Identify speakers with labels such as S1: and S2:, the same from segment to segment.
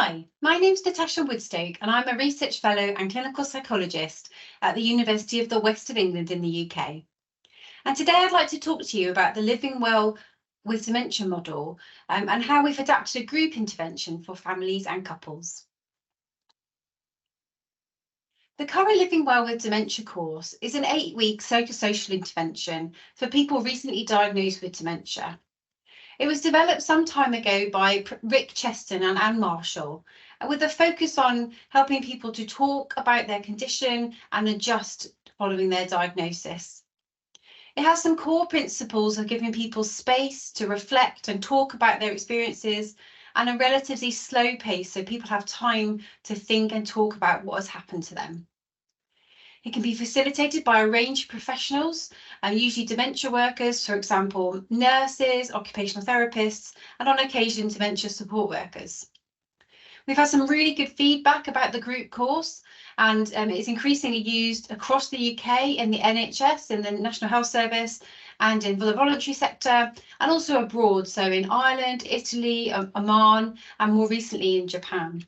S1: Hi, my name's Natasha Woodstoke and I'm a research fellow and clinical psychologist at the University of the West of England in the UK. And today I'd like to talk to you about the Living Well with Dementia model and how we've adapted a group intervention for families and couples. The current Living Well with Dementia course is an 8-week psychosocial intervention for people recently diagnosed with dementia. It was developed some time ago by Rick Cheston and Anne Marshall, with a focus on helping people to talk about their condition and adjust following their diagnosis. It has some core principles of giving people space to reflect and talk about their experiences and a relatively slow pace so people have time to think and talk about what has happened to them. It can be facilitated by a range of professionals, usually dementia workers, for example, nurses, occupational therapists, and on occasion, dementia support workers. We've had some really good feedback about the group course, and it's increasingly used across the UK in the NHS, in the National Health Service, and in the voluntary sector, and also abroad, so in Ireland, Italy, Oman, and more recently in Japan.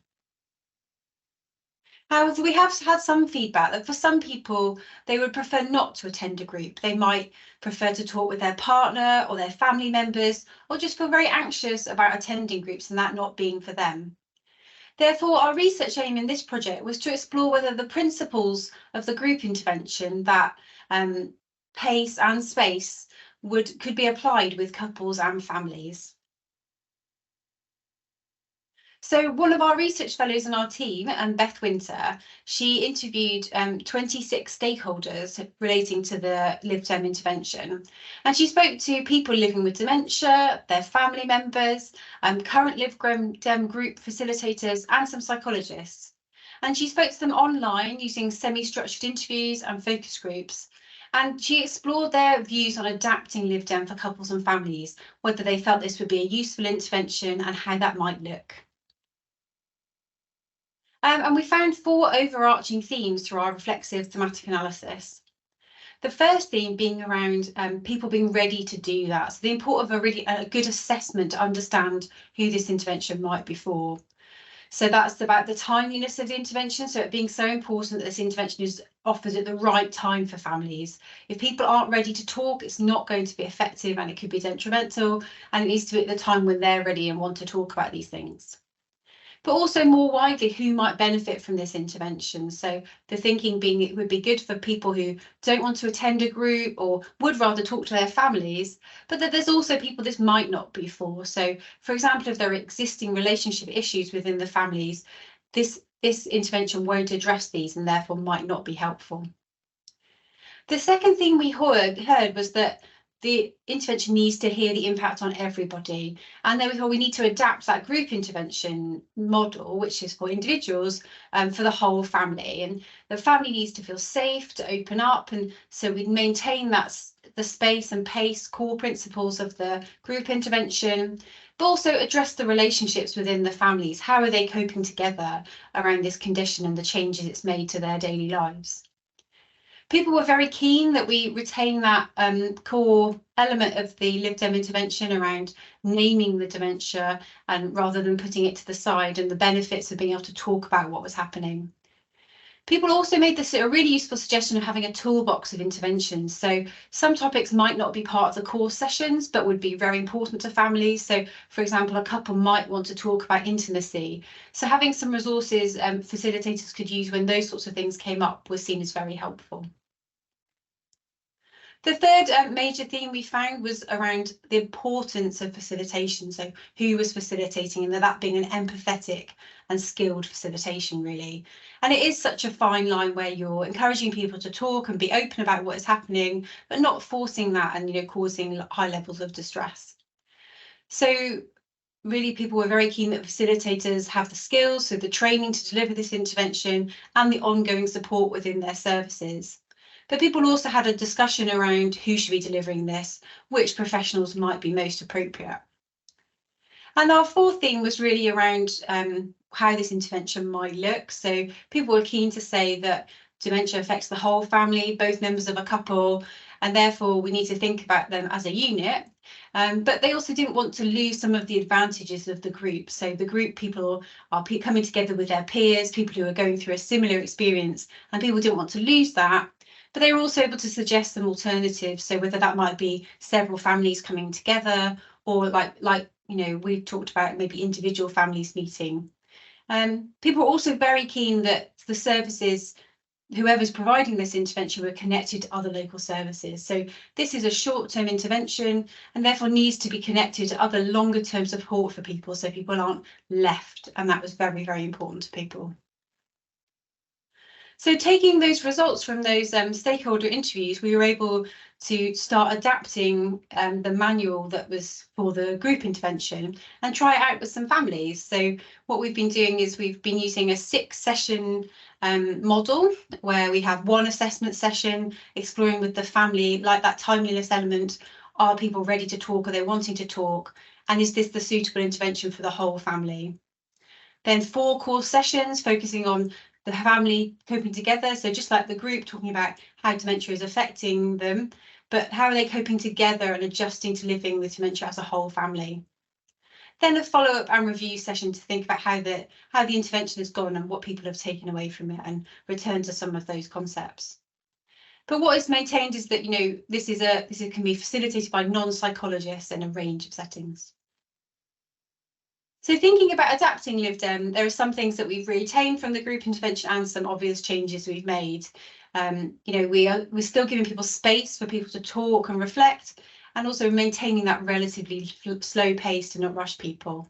S1: However, we have had some feedback that for some people, they would prefer not to attend a group. They might prefer to talk with their partner or their family members, or just feel very anxious about attending groups and that not being for them. Therefore, our research aim in this project was to explore whether the principles of the group intervention, that pace and space, could be applied with couples and families. So one of our research fellows in our team, Beth Winter, she interviewed 26 stakeholders relating to the LivDem intervention. And she spoke to people living with dementia, their family members, current LivDem group facilitators, and some psychologists. And she spoke to them online using semi-structured interviews and focus groups. And she explored their views on adapting LivDem for couples and families, whether they felt this would be a useful intervention and how that might look. And we found 4 overarching themes through our reflexive thematic analysis. The first theme being around people being ready to do that. So the importance of a good assessment to understand who this intervention might be for. So that's about the timeliness of the intervention. So it being so important that this intervention is offered at the right time for families. If people aren't ready to talk, it's not going to be effective and it could be detrimental. And it needs to be at the time when they're ready and want to talk about these things. But also more widely, who might benefit from this intervention. So the thinking being it would be good for people who don't want to attend a group or would rather talk to their families, but that there's also people this might not be for. So, for example, if there are existing relationship issues within the families, this intervention won't address these and therefore might not be helpful. The second thing we heard was that the intervention needs to hear the impact on everybody. And therefore we need to adapt that group intervention model, which is for individuals, for the whole family. And the family needs to feel safe to open up. And so we maintain the space and pace core principles of the group intervention, but also address the relationships within the families. How are they coping together around this condition and the changes it's made to their daily lives? People were very keen that we retain that core element of the LivDem intervention around naming the dementia and rather than putting it to the side, and the benefits of being able to talk about what was happening. People also made this a really useful suggestion of having a toolbox of interventions. So some topics might not be part of the course sessions, but would be very important to families. So, for example, a couple might want to talk about intimacy. So having some resources facilitators could use when those sorts of things came up was seen as very helpful. The third major theme we found was around the importance of facilitation. So who was facilitating, and that being an empathetic and skilled facilitation, really. And it is such a fine line where you're encouraging people to talk and be open about what is happening, but not forcing that and causing high levels of distress. So really, people were very keen that facilitators have the skills, so the training to deliver this intervention and the ongoing support within their services. But people also had a discussion around who should be delivering this, which professionals might be most appropriate. And our fourth theme was really around how this intervention might look. So people were keen to say that dementia affects the whole family, both members of a couple, and therefore we need to think about them as a unit. But they also didn't want to lose some of the advantages of the group. So the group people are coming together with their peers, people who are going through a similar experience, and people didn't want to lose that. But they were also able to suggest some alternatives. So whether that might be several families coming together, or like we've talked about maybe individual families meeting. People are also very keen that the services, whoever's providing this intervention, were connected to other local services. So this is a short-term intervention and therefore needs to be connected to other longer-term support for people, so people aren't left. And that was very, very important to people. So taking those results from those stakeholder interviews, we were able to start adapting the manual that was for the group intervention and try it out with some families. So what we've been doing is we've been using a 6-session model where we have one assessment session exploring with the family, like that timeliness element. Are people ready to talk? Are they wanting to talk? And is this the suitable intervention for the whole family? Then 4 core sessions focusing on the family coping together. So just like the group, talking about how dementia is affecting them, but how are they coping together and adjusting to living with dementia as a whole family. Then a follow-up and review session to think about how the intervention has gone and what people have taken away from it, and return to some of those concepts. But what is maintained is that this can be facilitated by non-psychologists in a range of settings. So thinking about adapting LivDem, there are some things that we've retained from the group intervention and some obvious changes we've made. We're still giving people space for people to talk and reflect, and also maintaining that relatively slow pace to not rush people.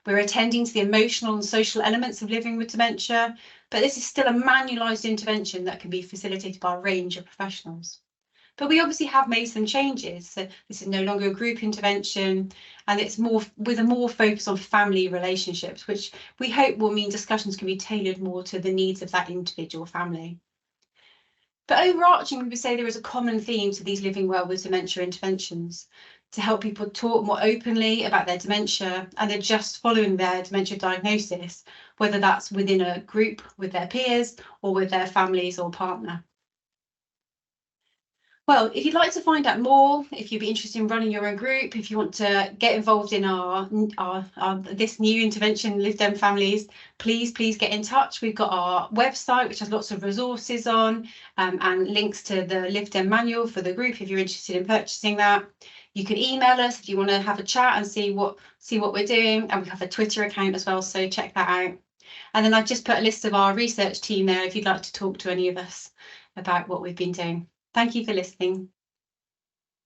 S1: We're attending to the emotional and social elements of living with dementia, but this is still a manualised intervention that can be facilitated by a range of professionals. But we obviously have made some changes. So this is no longer a group intervention, and it's more with a more focus on family relationships, which we hope will mean discussions can be tailored more to the needs of that individual family. But overarching, we would say there is a common theme to these living well with dementia interventions: to help people talk more openly about their dementia and adjust following their dementia diagnosis, whether that's within a group with their peers or with their families or partner. Well, if you'd like to find out more, if you'd be interested in running your own group, if you want to get involved in this new intervention, LivDem Families, please get in touch. We've got our website, which has lots of resources on, and links to the LivDem manual for the group if you're interested in purchasing that. You can email us if you want to have a chat and see what we're doing, and we have a Twitter account as well, so check that out. And then I've just put a list of our research team there if you'd like to talk to any of us about what we've been doing. Thank you for listening.